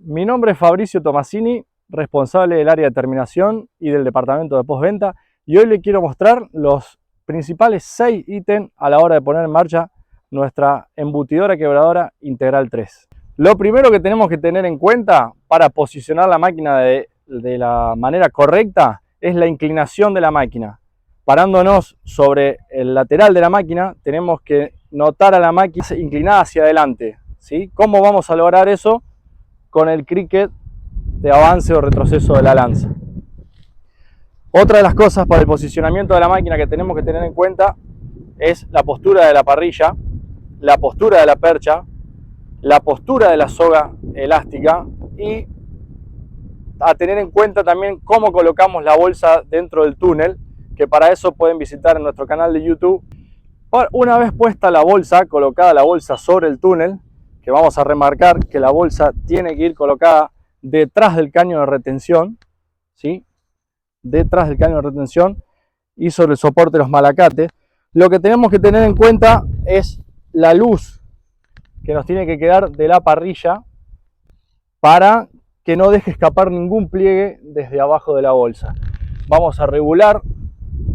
mi nombre es Fabricio Tomasini, responsable del área de terminación y del departamento de postventa, y hoy le quiero mostrar los principales 6 ítems a la hora de poner en marcha nuestra embutidora quebradora Integral 3. Lo primero que tenemos que tener en cuenta para posicionar la máquina de la manera correcta es la inclinación de la máquina. Parándonos sobre el lateral de la máquina, tenemos que notar a la máquina inclinada hacia adelante, ¿sí? ¿Cómo vamos a lograr eso? Con el cricket de avance o retroceso de la lanza. Otra de las cosas para el posicionamiento de la máquina que tenemos que tener en cuenta es la postura de la parrilla, la postura de la percha, la postura de la soga elástica y a tener en cuenta también cómo colocamos la bolsa dentro del túnel, que para eso pueden visitar en nuestro canal de YouTube. Una vez puesta la bolsa, colocada la bolsa sobre el túnel, que vamos a remarcar que la bolsa tiene que ir colocada detrás del caño de retención, ¿sí? Detrás del caño de retención y sobre el soporte de los malacates. Lo que tenemos que tener en cuenta es la luz que nos tiene que quedar de la parrilla para que no deje escapar ningún pliegue desde abajo de la bolsa. Vamos a regular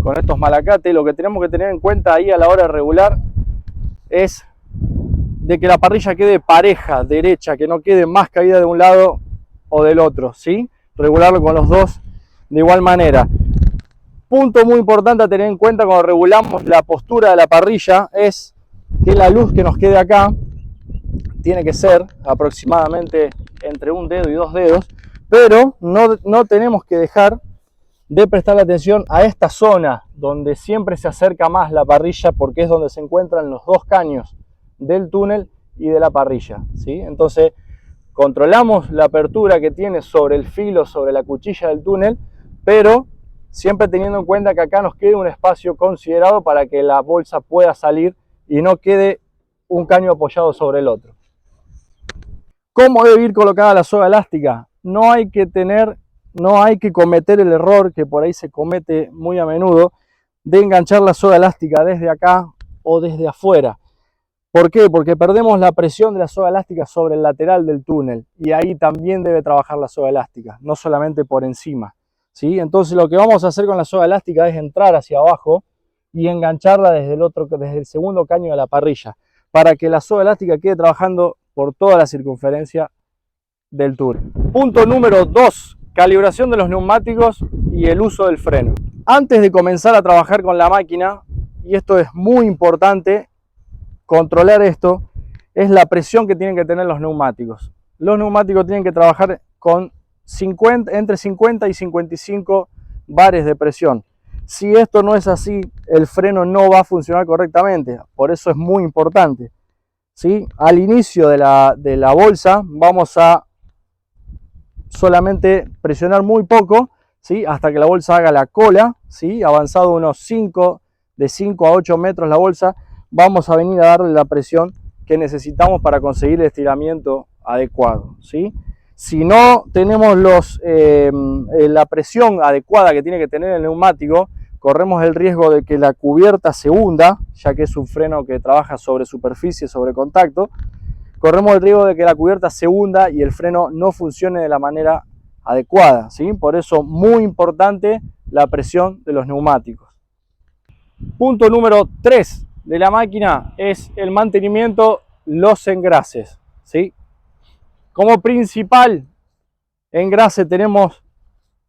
con estos malacates. Lo que tenemos que tener en cuenta ahí a la hora de regular es de que la parrilla quede pareja, derecha, que no quede más caída de un lado o del otro, ¿sí? Regularlo con los dos de igual manera. Punto muy importante a tener en cuenta cuando regulamos la postura de la parrilla es que la luz que nos quede acá tiene que ser aproximadamente entre un dedo y 2 dedos, pero no tenemos que dejar de prestar atención a esta zona donde siempre se acerca más la parrilla, porque es donde se encuentran los dos caños del túnel y de la parrilla, ¿sí? Entonces controlamos la apertura que tiene sobre el filo, sobre la cuchilla del túnel, pero siempre teniendo en cuenta que acá nos quede un espacio considerado para que la bolsa pueda salir y no quede un caño apoyado sobre el otro. ¿Cómo debe ir colocada la soga elástica? No hay que cometer el error que por ahí se comete muy a menudo de enganchar la soga elástica desde acá o desde afuera. ¿Por qué? Porque perdemos la presión de la soga elástica sobre el lateral del túnel y ahí también debe trabajar la soga elástica, no solamente por encima, ¿sí? Entonces lo que vamos a hacer con la soga elástica es entrar hacia abajo y engancharla desde el segundo caño de la parrilla para que la soga elástica quede trabajando por toda la circunferencia del túnel. Punto número 2, calibración de los neumáticos y el uso del freno. Antes de comenzar a trabajar con la máquina, y esto es muy importante, controlar esto, es la presión que tienen que tener los neumáticos. Los neumáticos tienen que trabajar con entre 50 y 55 bares de presión. Si esto no es así, el freno no va a funcionar correctamente. Por eso es muy importante, ¿sí? Al inicio de la bolsa vamos a solamente presionar muy poco, ¿sí? Hasta que la bolsa haga la cola, ¿sí? Avanzado unos de 5 a 8 metros la bolsa, vamos a venir a darle la presión que necesitamos para conseguir el estiramiento adecuado, ¿sí? Si no tenemos la presión adecuada que tiene que tener el neumático, corremos el riesgo de que la cubierta se hunda, ya que es un freno que trabaja sobre superficie, sobre contacto. Corremos el riesgo de que la cubierta se hunda y el freno no funcione de la manera adecuada, ¿sí? Por eso muy importante la presión de los neumáticos. Punto número 3 de la máquina es el mantenimiento, los engrases, ¿sí? Como principal engrase tenemos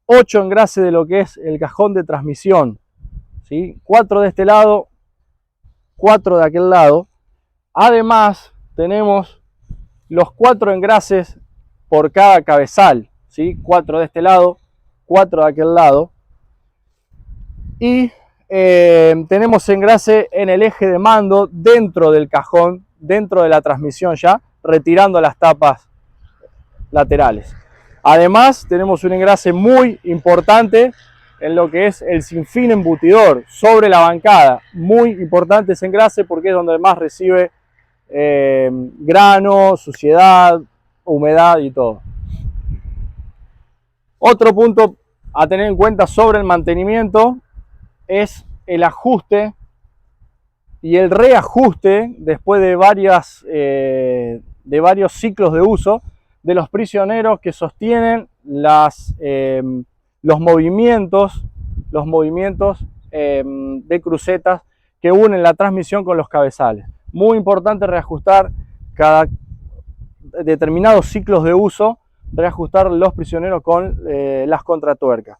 8 engrases de lo que es el cajón de transmisión, ¿sí? 4 de este lado, 4 de aquel lado. Además tenemos los 4 engrases por cada cabezal, ¿sí? 4 de este lado, 4 de aquel lado. Y tenemos engrase en el eje de mando dentro del cajón, dentro de la transmisión ya, retirando las tapas laterales. Además tenemos un engrase muy importante en lo que es el sinfín embutidor sobre la bancada. Muy importante ese engrase porque es donde más recibe grano, suciedad, humedad y todo. Otro punto a tener en cuenta sobre el mantenimiento es el ajuste y el reajuste después de varios ciclos de uso de los prisioneros que sostienen los movimientos de crucetas que unen la transmisión con los cabezales. Muy importante reajustar cada determinados ciclos de uso, reajustar los prisioneros con las contratuercas.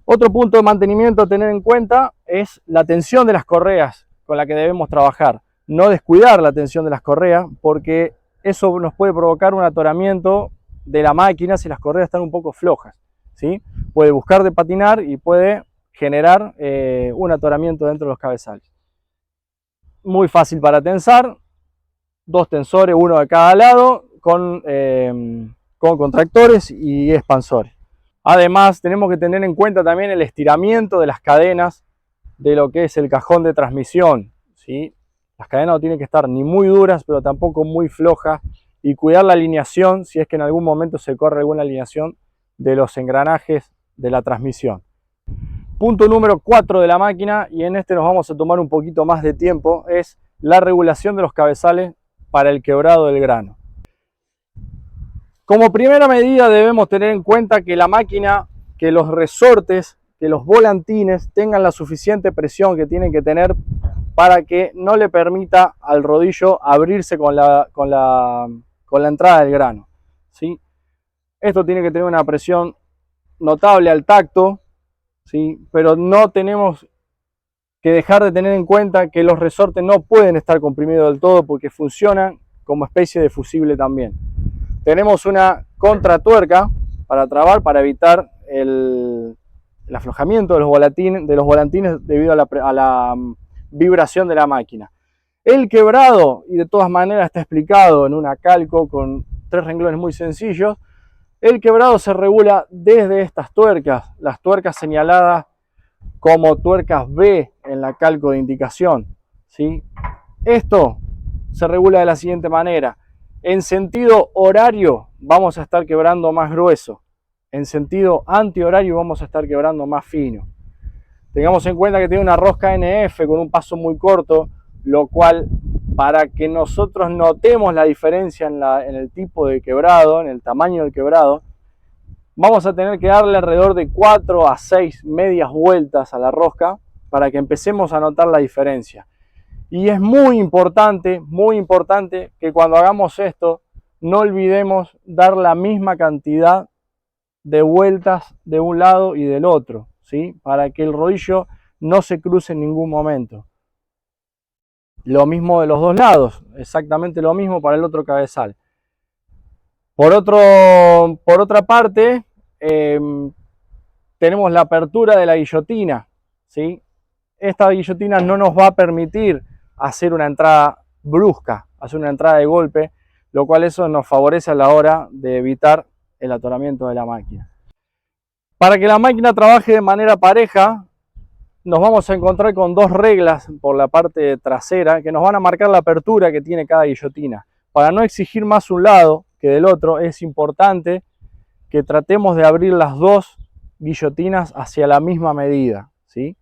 Otro punto de mantenimiento a tener en cuenta es la tensión de las correas con la que debemos trabajar. No descuidar la tensión de las correas, porque eso nos puede provocar un atoramiento de la máquina si las correas están un poco flojas, ¿sí? Puede buscar de patinar y puede generar un atoramiento dentro de los cabezales. Muy fácil para tensar, 2 tensores, uno de cada lado, con contractores y expansores. Además, tenemos que tener en cuenta también el estiramiento de las cadenas de lo que es el cajón de transmisión, ¿sí? Las cadenas no tienen que estar ni muy duras, pero tampoco muy flojas, y cuidar la alineación si es que en algún momento se corre alguna alineación de los engranajes de la transmisión. Punto número 4 de la máquina, y en este nos vamos a tomar un poquito más de tiempo, es la regulación de los cabezales para el quebrado del grano. Como primera medida debemos tener en cuenta que la máquina, que los resortes, que los volantines tengan la suficiente presión que tienen que tener para que no le permita al rodillo abrirse con la entrada del grano, ¿sí? Esto tiene que tener una presión notable al tacto, ¿sí? Pero no tenemos que dejar de tener en cuenta que los resortes no pueden estar comprimidos del todo, porque funcionan como especie de fusible también. Tenemos una contratuerca para trabar, para evitar el aflojamiento de los volantines debido a la vibración de la máquina. El quebrado, y de todas maneras está explicado en una calco con 3 renglones muy sencillos, el quebrado se regula desde estas tuercas, las tuercas señaladas como tuercas B en la calco de indicación, ¿sí? Esto se regula de la siguiente manera: en sentido horario vamos a estar quebrando más grueso, en sentido antihorario vamos a estar quebrando más fino. Tengamos en cuenta que tiene una rosca NF con un paso muy corto, lo cual, para que nosotros notemos la diferencia en el tipo de quebrado, en el tamaño del quebrado, vamos a tener que darle alrededor de 4 a 6 medias vueltas a la rosca para que empecemos a notar la diferencia. Y es muy importante que cuando hagamos esto no olvidemos dar la misma cantidad de vueltas de un lado y del otro, ¿sí? Para que el rodillo no se cruce en ningún momento. Lo mismo de los dos lados, exactamente lo mismo para el otro cabezal. Por otra parte, tenemos la apertura de la guillotina, ¿sí? Esta guillotina no nos va a permitir hacer una entrada brusca, hacer una entrada de golpe, lo cual eso nos favorece a la hora de evitar el atoramiento de la máquina. Para que la máquina trabaje de manera pareja, nos vamos a encontrar con 2 reglas por la parte trasera que nos van a marcar la apertura que tiene cada guillotina. Para no exigir más un lado que del otro, es importante que tratemos de abrir las 2 guillotinas hacia la misma medida, ¿sí?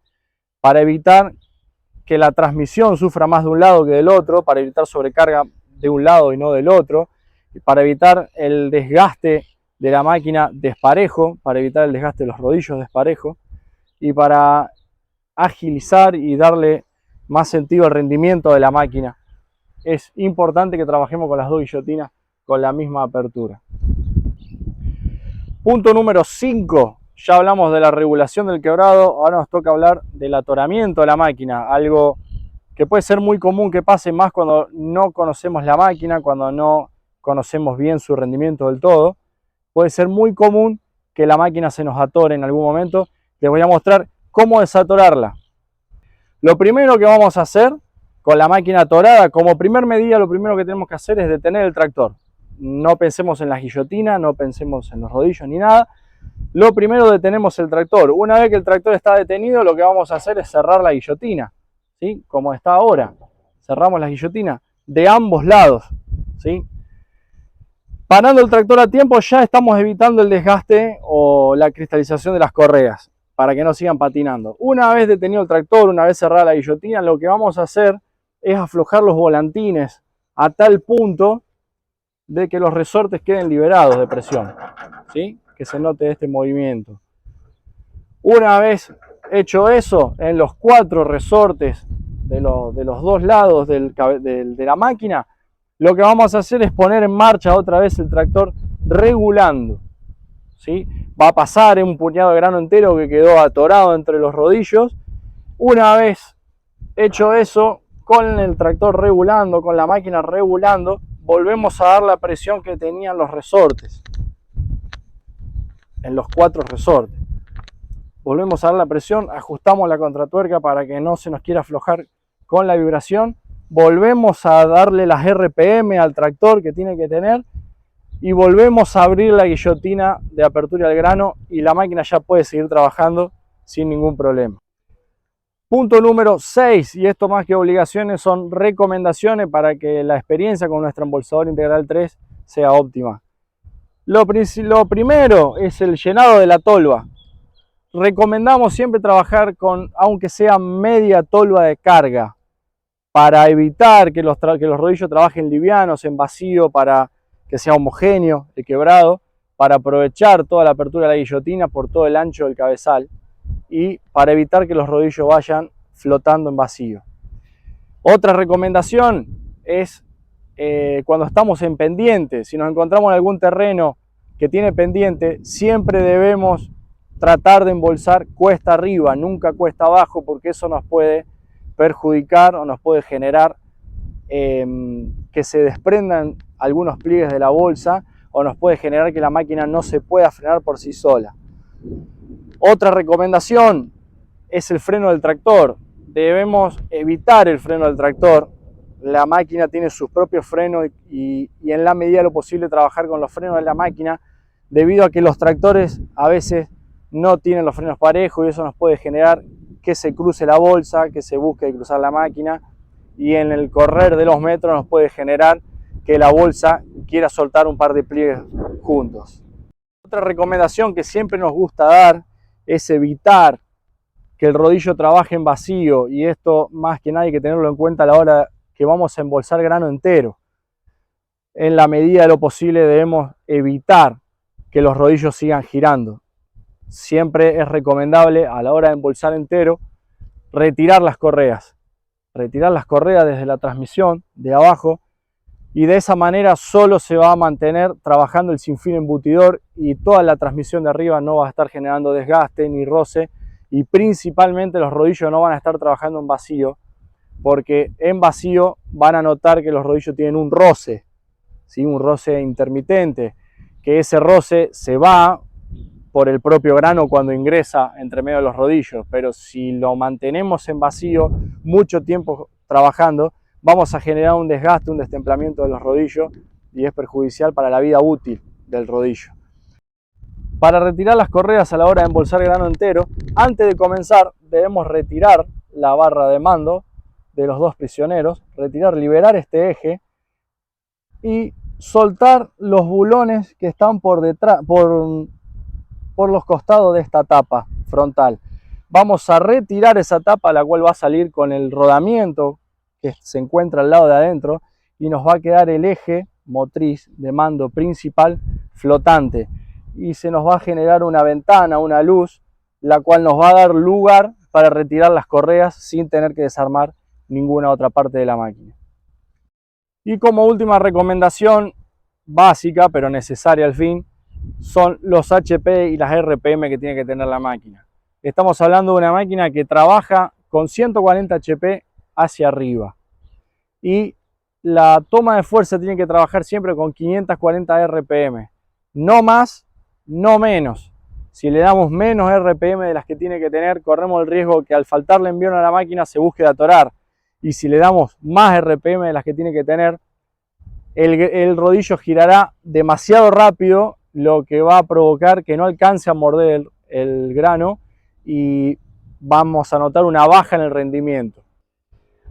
Para evitar que la transmisión sufra más de un lado que del otro, para evitar sobrecarga de un lado y no del otro, y para evitar el desgaste de la máquina desparejo, para evitar el desgaste de los rodillos desparejo, y para agilizar y darle más sentido al rendimiento de la máquina. Es importante que trabajemos con las 2 guillotinas con la misma apertura. Punto número 5. Ya hablamos de la regulación del quebrado, ahora nos toca hablar del atoramiento de la máquina, algo que puede ser muy común que pase más cuando no conocemos la máquina, cuando no conocemos bien su rendimiento del todo. Puede ser muy común que la máquina se nos atore en algún momento. Les voy a mostrar cómo desatorarla. Lo primero que vamos a hacer con la máquina atorada, como primer medida, lo primero que tenemos que hacer es detener el tractor. No pensemos en la guillotina, no pensemos en los rodillos ni nada. Lo primero, detenemos el tractor. Una vez que el tractor está detenido, lo que vamos a hacer es cerrar la guillotina, ¿sí? Como está ahora. Cerramos la guillotina de ambos lados, ¿sí? Parando el tractor a tiempo, ya estamos evitando el desgaste o la cristalización de las correas, para que no sigan patinando. Una vez detenido el tractor, una vez cerrada la guillotina, lo que vamos a hacer es aflojar los volantines a tal punto de que los resortes queden liberados de presión, ¿sí? Que se note este movimiento. Una vez hecho eso, en los 4 resortes de los 2 lados de la máquina, lo que vamos a hacer es poner en marcha otra vez el tractor regulando, ¿sí? Va a pasar un puñado de grano entero que quedó atorado entre los rodillos. Una vez hecho eso, con el tractor regulando, con la máquina regulando, volvemos a dar la presión que tenían los resortes, en los 4 resortes. Volvemos a dar la presión, ajustamos la contratuerca para que no se nos quiera aflojar con la vibración. Volvemos a darle las RPM al tractor que tiene que tener y volvemos a abrir la guillotina de apertura al grano y la máquina ya puede seguir trabajando sin ningún problema. Punto número 6, y esto más que obligaciones son recomendaciones para que la experiencia con nuestro embolsador integral 3 sea óptima. Lo primero es el llenado de la tolva. Recomendamos siempre trabajar con, aunque sea media tolva de carga, para evitar que los rodillos trabajen livianos, en vacío, para que sea homogéneo el quebrado, para aprovechar toda la apertura de la guillotina por todo el ancho del cabezal y para evitar que los rodillos vayan flotando en vacío. Otra recomendación es cuando estamos en pendiente, si nos encontramos en algún terreno que tiene pendiente, siempre debemos tratar de embolsar cuesta arriba, nunca cuesta abajo, porque eso nos puede perjudicar o nos puede generar que se desprendan algunos pliegues de la bolsa o nos puede generar que la máquina no se pueda frenar por sí sola. Otra recomendación es el freno del tractor. Debemos evitar el freno del tractor. La máquina tiene sus propios frenos y en la medida de lo posible trabajar con los frenos de la máquina, debido a que los tractores a veces no tienen los frenos parejos y eso nos puede generar que se cruce la bolsa, que se busque cruzar la máquina y en el correr de los metros nos puede generar que la bolsa quiera soltar un par de pliegues juntos. Otra recomendación que siempre nos gusta dar es evitar que el rodillo trabaje en vacío y esto más que nada hay que tenerlo en cuenta a la hora que vamos a embolsar grano entero. En la medida de lo posible debemos evitar que los rodillos sigan girando. Siempre es recomendable a la hora de embolsar entero retirar las correas desde la transmisión de abajo y de esa manera solo se va a mantener trabajando el sinfín embutidor y toda la transmisión de arriba no va a estar generando desgaste ni roce y principalmente los rodillos no van a estar trabajando en vacío porque en vacío van a notar que los rodillos tienen un roce, ¿sí? Un roce intermitente, que ese roce se va por el propio grano cuando ingresa entre medio de los rodillos, pero si lo mantenemos en vacío mucho tiempo trabajando, vamos a generar un desgaste, un destemplamiento de los rodillos y es perjudicial para la vida útil del rodillo. Para retirar las correas a la hora de embolsar grano entero, antes de comenzar debemos retirar la barra de mando de los 2 prisioneros, liberar este eje y soltar los bulones que están por detrás, por los costados de esta tapa frontal. Vamos a retirar esa tapa, la cual va a salir con el rodamiento que se encuentra al lado de adentro y nos va a quedar el eje motriz de mando principal flotante y se nos va a generar una ventana, una luz, la cual nos va a dar lugar para retirar las correas sin tener que desarmar ninguna otra parte de la máquina. Y como última recomendación básica pero necesaria al fin, son los HP y las RPM que tiene que tener la máquina. Estamos hablando de una máquina que trabaja con 140 HP hacia arriba y la toma de fuerza tiene que trabajar siempre con 540 RPM, no más, no menos. Si le damos menos RPM de las que tiene que tener, corremos el riesgo que al faltarle envión a la máquina se busque de atorar, y si le damos más RPM de las que tiene que tener, el rodillo girará demasiado rápido, lo que va a provocar que no alcance a morder el grano y vamos a notar una baja en el rendimiento.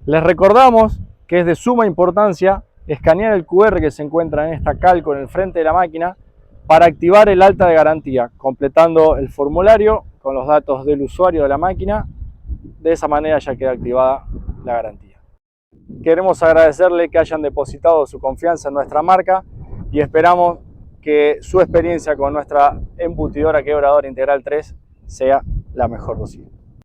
Les recordamos que es de suma importancia escanear el QR que se encuentra en esta calco en el frente de la máquina para activar el alta de garantía, completando el formulario con los datos del usuario de la máquina. De esa manera ya queda activada la garantía. Queremos agradecerle que hayan depositado su confianza en nuestra marca y esperamos que su experiencia con nuestra embutidora quebradora Integral 3 sea la mejor posible.